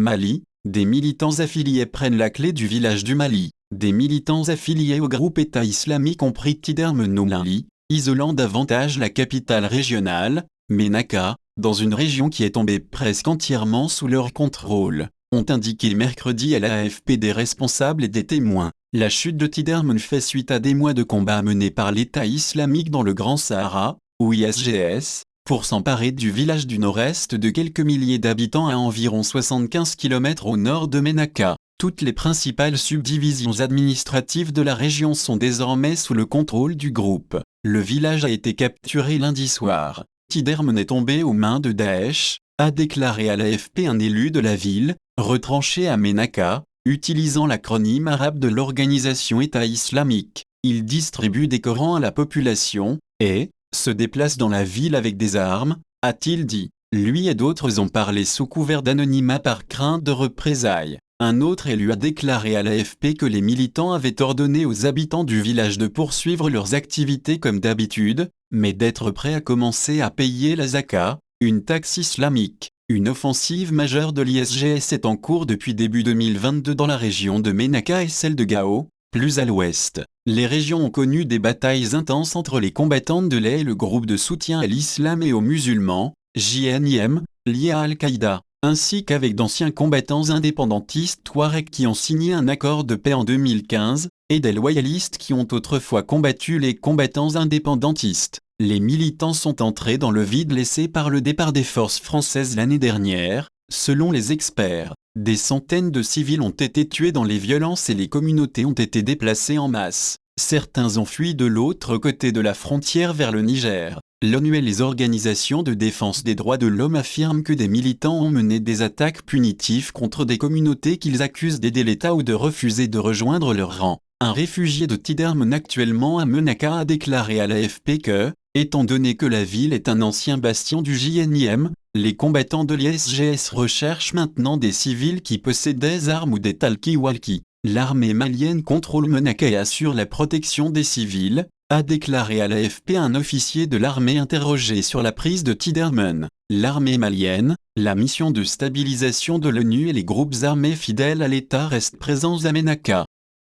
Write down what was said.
Mali, des militants affiliés prennent la clé du village du Mali. Des militants affiliés au groupe État islamique ont pris Tidermenouali, isolant davantage la capitale régionale, Ménaka, dans une région qui est tombée presque entièrement sous leur contrôle, ont indiqué mercredi à l'AFP des responsables et des témoins. La chute de Tidermen fait suite à des mois de combats menés par l'État islamique dans le Grand Sahara, ou ISGS, pour s'emparer du village du nord-est de quelques milliers d'habitants à environ 75 km au nord de Ménaka. Toutes les principales subdivisions administratives de la région sont désormais sous le contrôle du groupe. Le village a été capturé lundi soir. Tidermen est tombé aux mains de Daesh, a déclaré à l'AFP un élu de la ville, retranché à Ménaka, utilisant l'acronyme arabe de l'organisation État islamique. Il distribue des Corans à la population, et se déplace dans la ville avec des armes, a-t-il dit. Lui et d'autres ont parlé sous couvert d'anonymat par crainte de représailles. Un autre élu a déclaré à l'AFP que les militants avaient ordonné aux habitants du village de poursuivre leurs activités comme d'habitude, mais d'être prêts à commencer à payer la zaka, une taxe islamique. Une offensive majeure de l'ISGS est en cours depuis début 2022 dans la région de Ménaka et celle de Gao, plus à l'ouest. Les régions ont connu des batailles intenses entre les combattantes de l'AE et le groupe de soutien à l'islam et aux musulmans, JNIM, lié à Al-Qaïda, ainsi qu'avec d'anciens combattants indépendantistes Touaregs qui ont signé un accord de paix en 2015, et des loyalistes qui ont autrefois combattu les combattants indépendantistes. Les militants sont entrés dans le vide laissé par le départ des forces françaises l'année dernière, selon les experts. Des centaines de civils ont été tués dans les violences et les communautés ont été déplacées en masse. Certains ont fui de l'autre côté de la frontière vers le Niger. L'ONU et les organisations de défense des droits de l'homme affirment que des militants ont mené des attaques punitives contre des communautés qu'ils accusent d'aider l'État ou de refuser de rejoindre leur rang. Un réfugié de Tidermen actuellement à Ménaka a déclaré à l'AFP que, étant donné que la ville est un ancien bastion du JNIM, les combattants de l'ISGS recherchent maintenant des civils qui possèdent des armes ou des talkie-walkie. L'armée malienne contrôle Ménaka et assure la protection des civils, a déclaré à l'AFP un officier de l'armée interrogé sur la prise de Tidermen. L'armée malienne, la mission de stabilisation de l'ONU et les groupes armés fidèles à l'État restent présents à Ménaka.